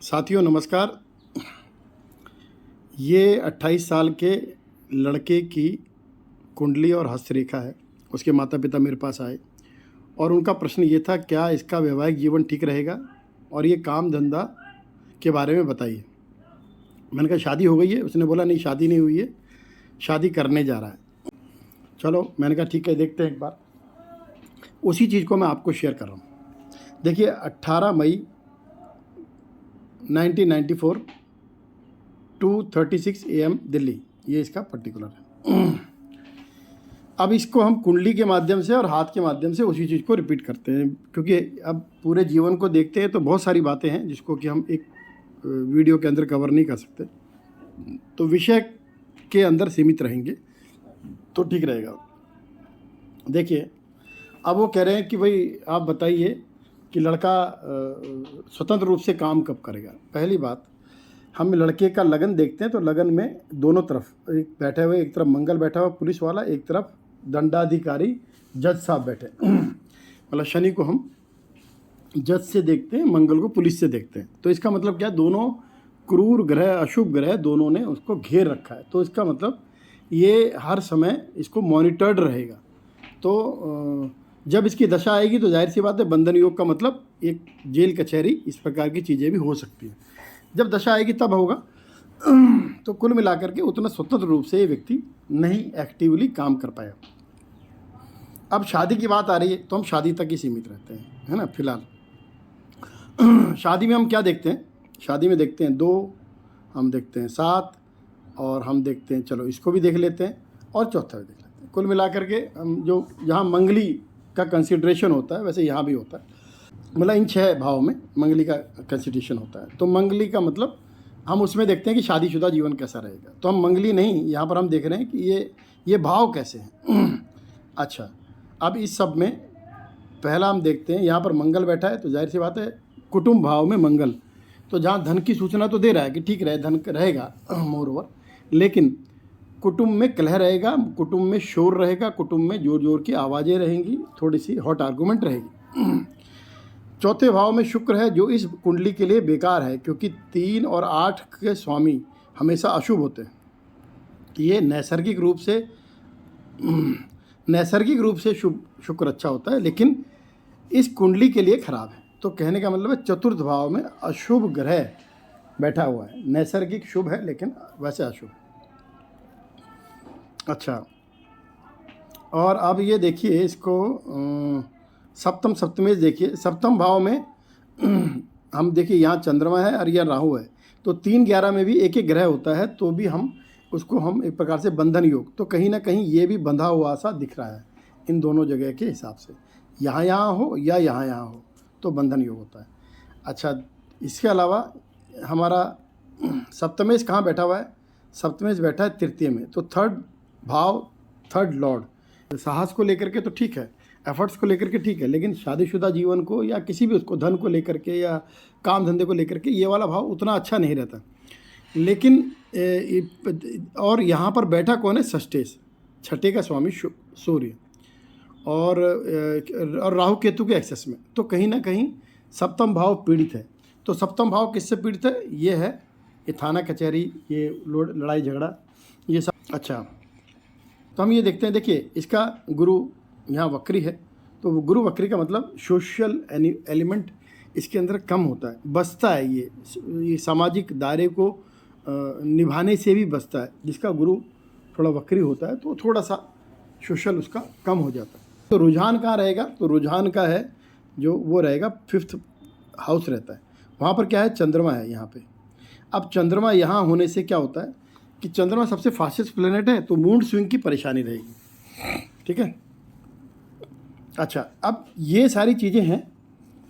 साथियों नमस्कार। ये 28 साल के लड़के की कुंडली और हस्तरेखा है। उसके माता पिता मेरे पास आए और उनका प्रश्न ये था, क्या इसका वैवाहिक जीवन ठीक रहेगा और ये काम धंधा के बारे में बताइए। मैंने कहा शादी हो गई है? उसने बोला नहीं, शादी नहीं हुई है, शादी करने जा रहा है। चलो, मैंने कहा ठीक है, देखते हैं एक बार। उसी चीज़ को मैं आपको शेयर कर रहा हूँ। देखिए 18 मई 1994 2:36 AM दिल्ली, ये इसका पर्टिकुलर है। अब इसको हम कुंडली के माध्यम से और हाथ के माध्यम से उसी चीज़ को रिपीट करते हैं, क्योंकि अब पूरे जीवन को देखते हैं तो बहुत सारी बातें हैं जिसको कि हम एक वीडियो के अंदर कवर नहीं कर सकते, तो विषय के अंदर सीमित रहेंगे तो ठीक रहेगा। देखिए, अब वो कह रहे हैं कि भाई आप बताइए कि लड़का स्वतंत्र रूप से काम कब करेगा। पहली बात, हम लड़के का लगन देखते हैं तो लगन में दोनों तरफ एक बैठे हुए, एक तरफ मंगल बैठा हुआ पुलिस वाला, एक तरफ दंडाधिकारी जज साहब बैठे। मतलब शनि को हम जज से देखते हैं, मंगल को पुलिस से देखते हैं। तो इसका मतलब क्या, दोनों क्रूर ग्रह, अशुभ ग्रह दोनों ने उसको घेर रखा है। तो इसका मतलब ये हर समय इसको मॉनिटर्ड रहेगा। तो जब इसकी दशा आएगी तो जाहिर सी बात है, बंधन योग का मतलब एक जेल कचहरी, इस प्रकार की चीज़ें भी हो सकती हैं। जब दशा आएगी तब होगा। तो कुल मिलाकर के उतना स्वतंत्र रूप से ये व्यक्ति नहीं एक्टिवली काम कर पाया। अब शादी की बात आ रही है तो हम शादी तक ही सीमित रहते हैं, है ना। फिलहाल शादी में हम क्या देखते हैं, शादी में देखते हैं 2, हम देखते हैं 7, और हम देखते हैं, चलो इसको भी देख लेते हैं, और चौथा भी देख लेते हैं। कुल मिलाकर के हम जो यहाँ मंगली का कंसिडरेशन होता है, वैसे यहाँ भी होता है। मतलब इन 6 भाव में मंगली का कंसिडरेशन होता है। तो मंगली का मतलब हम उसमें देखते हैं कि शादीशुदा जीवन कैसा रहेगा। तो हम मंगली नहीं, यहाँ पर हम देख रहे हैं कि ये भाव कैसे हैं। अच्छा, अब इस सब में पहला हम देखते हैं, यहाँ पर मंगल बैठा है तो जाहिर सी बात है कुटुंब भाव में मंगल, तो जहाँ धन की सूचना तो दे रहा है कि ठीक रहे, धन रहेगा मोर ओवर, लेकिन कुटुंब में कलह रहेगा, कुटुंब में शोर रहेगा, कुटुंब में जोर जोर की आवाज़ें रहेंगी, थोड़ी सी हॉट आर्गूमेंट रहेगी। चौथे भाव में शुक्र है जो इस कुंडली के लिए बेकार है, क्योंकि 3 और 8 के स्वामी हमेशा अशुभ होते हैं। ये नैसर्गिक रूप से शुक्र अच्छा होता है, लेकिन इस कुंडली के लिए खराब है। तो कहने का मतलब है चतुर्थ भाव में अशुभ ग्रह बैठा हुआ है। नैसर्गिक शुभ है लेकिन वैसे अशुभ। अच्छा, और अब ये देखिए इसको सप्तम सप्तमेश देखिए। सप्तम भाव में हम देखिए यहाँ चंद्रमा है और यह राहु है, तो 3-11 में भी एक एक ग्रह होता है, तो भी हम उसको हम एक प्रकार से बंधन योग, तो कहीं ना कहीं ये भी बंधा हुआ सा दिख रहा है इन दोनों जगह के हिसाब से। यहाँ हो या यहाँ हो तो बंधन योग होता है। अच्छा, इसके अलावा हमारा सप्तमेश कहाँ बैठा हुआ है? सप्तमेश बैठा है तृतीय में, तो थर्ड भाव, थर्ड लॉर्ड। साहस को लेकर के तो ठीक है, एफर्ट्स को लेकर के ठीक है, लेकिन शादीशुदा जीवन को या किसी भी उसको धन को लेकर के या काम धंधे को लेकर के ये वाला भाव उतना अच्छा नहीं रहता। लेकिन और यहाँ पर बैठा कौन है? षष्ठेश, छठे का स्वामी सूर्य, और राहु केतु के एक्सेस में, तो कहीं ना कहीं सप्तम भाव पीड़ित है। तो सप्तम भाव किससे पीड़ित है? ये है, ये थाना कचहरी, ये लड़ाई झगड़ा, ये सब। अच्छा, तो हम ये देखते हैं, देखिए इसका गुरु यहाँ वक्री है, तो गुरु वक्री का मतलब सोशल एलिमेंट इसके अंदर कम होता है, बचता है। ये सामाजिक दायरे को निभाने से भी बचता है। जिसका गुरु थोड़ा वक्री होता है तो थोड़ा सा सोशल उसका कम हो जाता है। तो रुझान कहाँ रहेगा? तो रुझान का है जो वो रहेगा 5th हाउस रहता है, वहाँ पर क्या है? चंद्रमा है यहाँ पे। अब चंद्रमा यहाँ होने से क्या होता है कि चंद्रमा सबसे फास्टेस्ट प्लेनेट है, तो मूड स्विंग की परेशानी रहेगी, ठीक है। अच्छा, अब ये सारी चीज़ें हैं,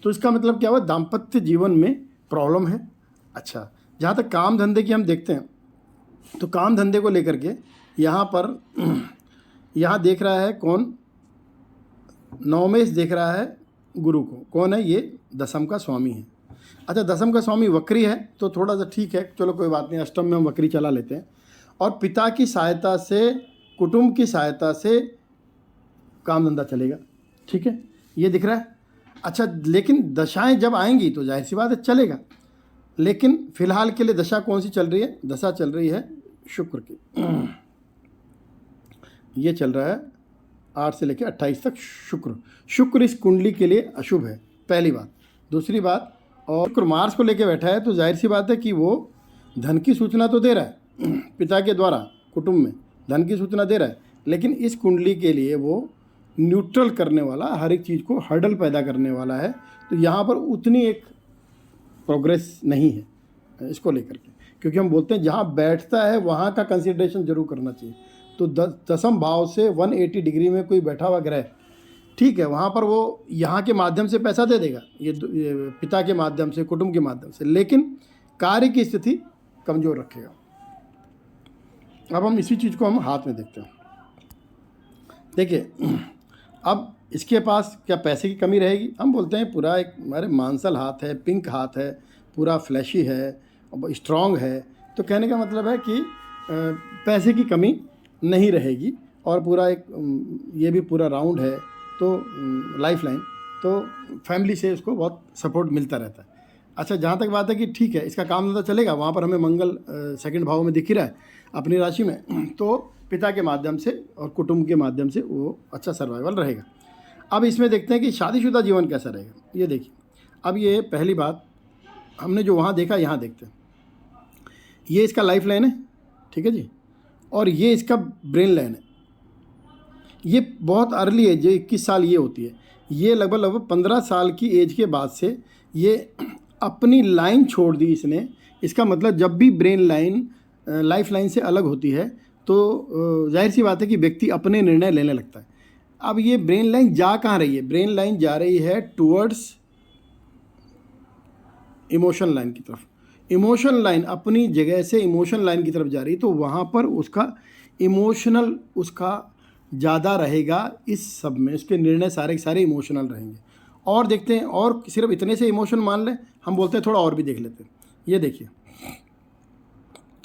तो इसका मतलब क्या हुआ? दाम्पत्य जीवन में प्रॉब्लम है। अच्छा, जहाँ तक काम धंधे की हम देखते हैं, तो काम धंधे को लेकर के यहाँ पर यहाँ देख रहा है कौन? नवमेश देख रहा है गुरु को। कौन है ये? दशम का स्वामी है। अच्छा, दशम का स्वामी वक्री है तो थोड़ा सा ठीक है, चलो कोई बात नहीं, अष्टम में हम वक्री चला लेते हैं। और पिता की सहायता से, कुटुंब की सहायता से काम धंधा चलेगा, ठीक है, ये दिख रहा है। अच्छा, लेकिन दशाएं जब आएंगी तो जाहिर सी बात है चलेगा, लेकिन फिलहाल के लिए दशा कौन सी चल रही है? दशा चल रही है शुक्र की। ये चल रहा है 8 से लेकर 28 तक शुक्र। शुक्र इस कुंडली के लिए अशुभ है, पहली बात। दूसरी बात, और शुक्र मार्स को लेकर बैठा है, तो जाहिर सी बात है कि वो धन की सूचना तो दे रहा है पिता के द्वारा, कुटुंब में धन की सूचना दे रहा है, लेकिन इस कुंडली के लिए वो न्यूट्रल करने वाला, हर एक चीज़ को हर्डल पैदा करने वाला है। तो यहाँ पर उतनी एक प्रोग्रेस नहीं है इसको लेकर के, क्योंकि हम बोलते हैं जहाँ बैठता है वहाँ का कंसिडरेशन जरूर करना चाहिए। तो दसम भाव से 180 डिग्री में कोई बैठा हुआ ग्रह, ठीक है, वहाँ पर वो यहाँ के माध्यम से पैसा दे देगा, ये पिता के माध्यम से, कुटुंब के माध्यम से, लेकिन कार्य की स्थिति कमज़ोर रखेगा। अब हम इसी चीज़ को हम हाथ में देखते हैं। देखिए, अब इसके पास क्या पैसे की कमी रहेगी? हम बोलते हैं पूरा एक हमारे मांसल हाथ है, पिंक हाथ है, पूरा फ्लैशी है, स्ट्रॉन्ग है, तो कहने का मतलब है कि पैसे की कमी नहीं रहेगी, और पूरा एक ये भी पूरा राउंड है, तो लाइफ लाइन, तो फैमिली से उसको बहुत सपोर्ट मिलता रहता है। अच्छा, जहाँ तक बात है कि ठीक है, इसका काम धंधा चलेगा, वहाँ पर हमें मंगल सेकंड भाव में दिख ही रहा है अपनी राशि में, तो पिता के माध्यम से और कुटुंब के माध्यम से वो अच्छा सर्वाइवल रहेगा। अब इसमें देखते हैं कि शादीशुदा जीवन कैसा रहेगा। ये देखिए, अब ये पहली बात हमने जो वहाँ देखा, यहाँ देखते हैं। ये इसका लाइफ लाइन है, ठीक है जी, और ये इसका ब्रेन लाइन है। ये बहुत अर्ली एज, जो 21 साल ये होती है, ये लगभग 15 साल की एज के बाद से ये अपनी लाइन छोड़ दी इसने। इसका मतलब जब भी ब्रेन लाइन लाइफ लाइन से अलग होती है, तो जाहिर सी बात है कि व्यक्ति अपने निर्णय लेने लगता है। अब ये ब्रेन लाइन जा कहाँ रही है? ब्रेन लाइन जा रही है टूवर्ड्स इमोशन लाइन की तरफ। इमोशन लाइन अपनी जगह से इमोशन लाइन की तरफ जा रही है, तो वहाँ पर उसका इमोशनल उसका ज़्यादा रहेगा। इस सब में उसके निर्णय सारे के सारे इमोशनल रहेंगे। और देखते हैं, और सिर्फ इतने से इमोशन मान लें, हम बोलते हैं थोड़ा और भी देख लेते हैं। ये देखिए,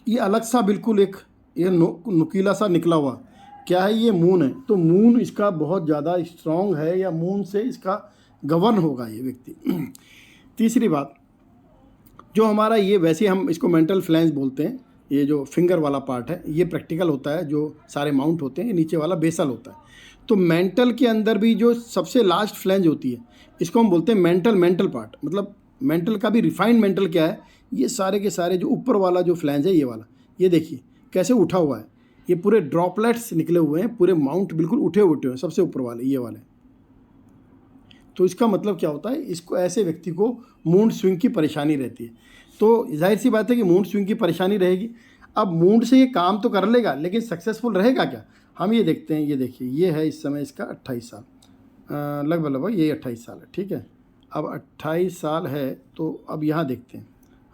ये अलग सा बिल्कुल एक ये नुकीला सा निकला हुआ क्या है? ये मून है। तो मून इसका बहुत ज़्यादा स्ट्रॉन्ग है, या मून से इसका गवर्न होगा ये व्यक्ति। तीसरी बात, जो हमारा ये वैसे हम इसको मेंटल फ्लैंज बोलते हैं, ये जो फिंगर वाला पार्ट है ये प्रैक्टिकल होता है, जो सारे माउंट होते हैं, ये नीचे वाला बेसल होता है। तो मेंटल के अंदर भी जो सबसे लास्ट फ्लैंज होती है, इसको हम बोलते हैं मेंटल पार्ट। मतलब मेंटल का भी रिफाइंड मेंटल क्या है? ये सारे के सारे जो ऊपर वाला जो फ्लैंज है, ये वाला, ये देखिए कैसे उठा हुआ है, ये पूरे ड्रॉपलेट्स निकले हुए हैं, पूरे माउंट बिल्कुल उठे हुए हैं, सबसे ऊपर वाले ये वाले। तो इसका मतलब क्या होता है? इसको ऐसे व्यक्ति को मूड स्विंग की परेशानी रहती है। तो जाहिर सी बात है कि मूड स्विंग की परेशानी रहेगी। अब मूड से ये काम तो कर लेगा, लेकिन सक्सेसफुल रहेगा क्या? हम ये देखते हैं। ये देखिए, ये है इस समय इसका 28 साल, लगभग ये 28 साल है, ठीक है। अब 28 साल है, तो अब यहाँ देखते हैं,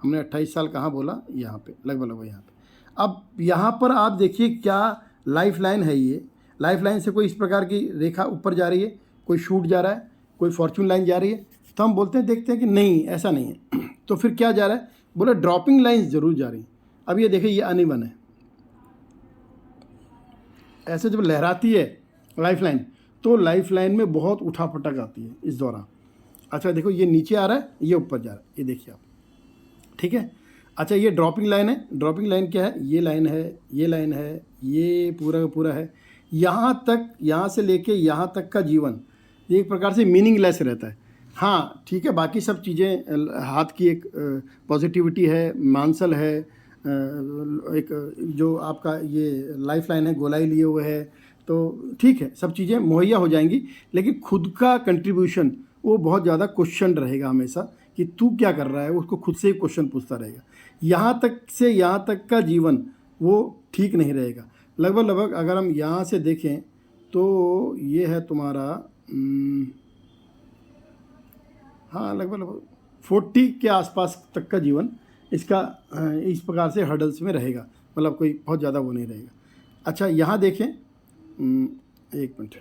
हमने 28 साल कहाँ बोला? यहाँ पे, लगभग यहाँ पे। अब यहाँ पर आप देखिए क्या लाइफ लाइन है। ये लाइफ लाइन से कोई इस प्रकार की रेखा ऊपर जा रही है, कोई शूट जा रहा है, कोई फॉर्चून लाइन जा रही है। तो हम बोलते हैं, देखते हैं कि नहीं, ऐसा नहीं है। तो फिर क्या जा रहा है? बोले ड्रॉपिंग लाइन्स जरूर जा रही हैं। अब ये देखिए, ये अनइवन है, ऐसे जब लहराती है लाइफ लाइन, तो लाइफ लाइन में बहुत उठा पटक आती है इस दौरान। अच्छा देखो, ये नीचे आ रहा है, ये ऊपर जा रहा है, ये देखिए आप, ठीक है। अच्छा, ये ड्रॉपिंग लाइन है। ड्रॉपिंग लाइन क्या है? ये लाइन है, ये लाइन है, ये पूरा का पूरा है। यहाँ तक, यहाँ से लेके यहाँ तक का जीवन ये एक प्रकार से मीनिंगलेस रहता है। हाँ ठीक है, बाकी सब चीज़ें, हाथ की एक पॉजिटिविटी है, मांसल है, एक जो आपका ये लाइफ लाइन है, गोलाई लिए हुए है, तो ठीक है, सब चीज़ें मुहैया हो जाएंगी। लेकिन खुद का कंट्रीब्यूशन वो बहुत ज़्यादा क्वेश्चन रहेगा हमेशा, कि तू क्या कर रहा है, उसको खुद से ही क्वेश्चन पूछता रहेगा। यहाँ तक से यहाँ तक का जीवन वो ठीक नहीं रहेगा। लगभग अगर हम यहाँ से देखें, तो ये है तुम्हारा हाँ, लगभग 40 के आसपास तक का जीवन इसका इस प्रकार से हर्डल्स में रहेगा, मतलब कोई बहुत ज़्यादा वो नहीं रहेगा। अच्छा, यहाँ देखें, एक मिनट,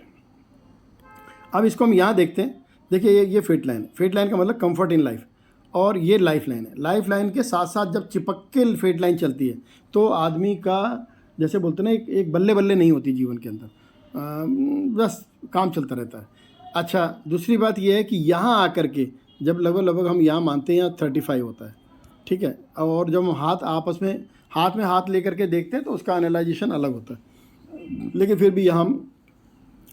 अब इसको हम यहाँ देखते हैं। देखिए, ये फेट लाइन है। फेट लाइन का मतलब कंफर्ट इन लाइफ, और ये लाइफ लाइन है। लाइफ लाइन के साथ साथ जब चिपक के फेट लाइन चलती है, तो आदमी का, जैसे बोलते हैं ना, एक बल्ले बल्ले नहीं होती जीवन के अंदर, बस काम चलता रहता है। अच्छा, दूसरी बात यह है कि यहाँ आकर के जब लगभग हम यहाँ मानते हैं यहाँ 35 होता है, ठीक है। और जब हम हाथ में हाथ लेकर के देखते हैं तो उसका एनालाइजेशन अलग होता है, लेकिन फिर भी यहाँ हम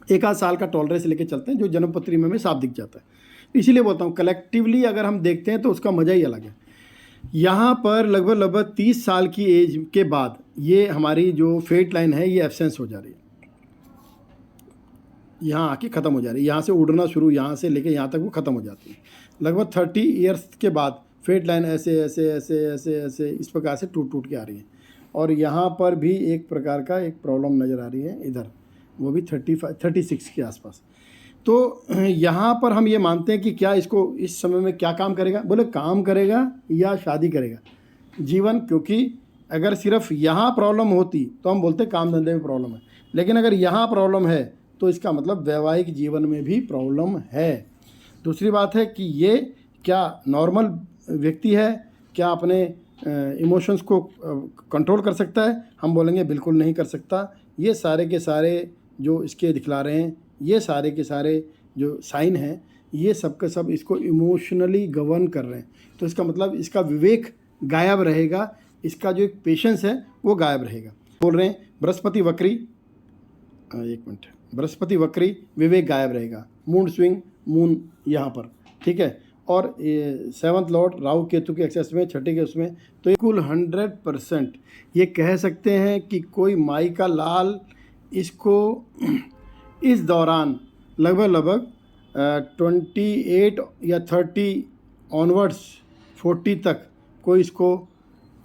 एक आध साल का टॉलरेंस लेके चलते हैं, जो जन्मपत्री में हमें साफ दिख जाता है। इसीलिए बोलता हूँ कलेक्टिवली अगर हम देखते हैं तो उसका मज़ा ही अलग है। यहाँ पर लगभग 30 साल की एज के बाद ये हमारी जो फेट लाइन है ये एब्सेंस हो जा रही है, यहाँ आके ख़त्म हो जा रही है। यहाँ से उड़ना शुरू, यहाँ से लेके यहाँ तक वो ख़त्म हो जाती है। लगभग 30 ईयर्स के बाद फेट लाइन ऐसे ऐसे ऐसे ऐसे ऐसे इस प्रकार से टूट के आ रही है। और यहाँ पर भी एक प्रकार का एक प्रॉब्लम नज़र आ रही है इधर, वो भी 36 के आसपास। तो यहाँ पर हम ये मानते हैं कि क्या इसको इस समय में क्या काम करेगा, बोले काम करेगा या शादी करेगा जीवन, क्योंकि अगर सिर्फ यहाँ प्रॉब्लम होती तो हम बोलते काम धंधे में प्रॉब्लम है, लेकिन अगर यहाँ प्रॉब्लम है तो इसका मतलब वैवाहिक जीवन में भी प्रॉब्लम है। दूसरी बात है कि ये क्या नॉर्मल व्यक्ति है, क्या अपने इमोशंस को कंट्रोल कर सकता है, हम बोलेंगे बिल्कुल नहीं कर सकता। ये सारे के सारे जो इसके दिखला रहे हैं, ये सारे के सारे जो साइन हैं, ये सब का सब इसको इमोशनली गवर्न कर रहे हैं। तो इसका मतलब इसका विवेक गायब रहेगा, इसका जो एक पेशेंस है वो गायब रहेगा। बोल रहे हैं बृहस्पति वक्री, एक मिनट, बृहस्पति वक्री, विवेक गायब रहेगा, मूड स्विंग, मून यहाँ पर, ठीक है। और 7th लॉर्ड राहु केतु के एक्सेस में, छठे के उसमें, तो कुल 100% ये कह सकते हैं कि कोई माई का लाल इसको इस दौरान लगभग 28 या 30 ऑनवर्ड्स 40 तक कोई इसको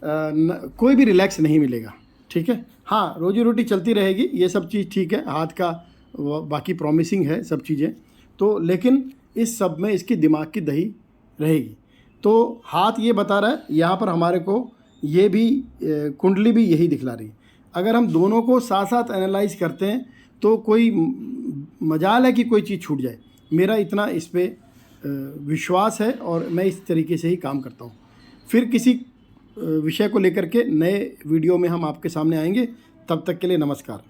कोई भी रिलैक्स नहीं मिलेगा, ठीक है। हाँ, रोजी रोटी चलती रहेगी, ये सब चीज़ ठीक है, हाथ का बाकी प्रॉमिसिंग है सब चीज़ें तो, लेकिन इस सब में इसकी दिमाग की दही रहेगी। तो हाथ ये बता रहा है, यहाँ पर हमारे को ये भी कुंडली भी यही दिखला रही है। अगर हम दोनों को साथ साथ एनालाइज करते हैं तो कोई मजाल है कि कोई चीज़ छूट जाए। मेरा इतना इस पर विश्वास है और मैं इस तरीके से ही काम करता हूँ। फिर किसी विषय को लेकर के नए वीडियो में हम आपके सामने आएंगे, तब तक के लिए नमस्कार।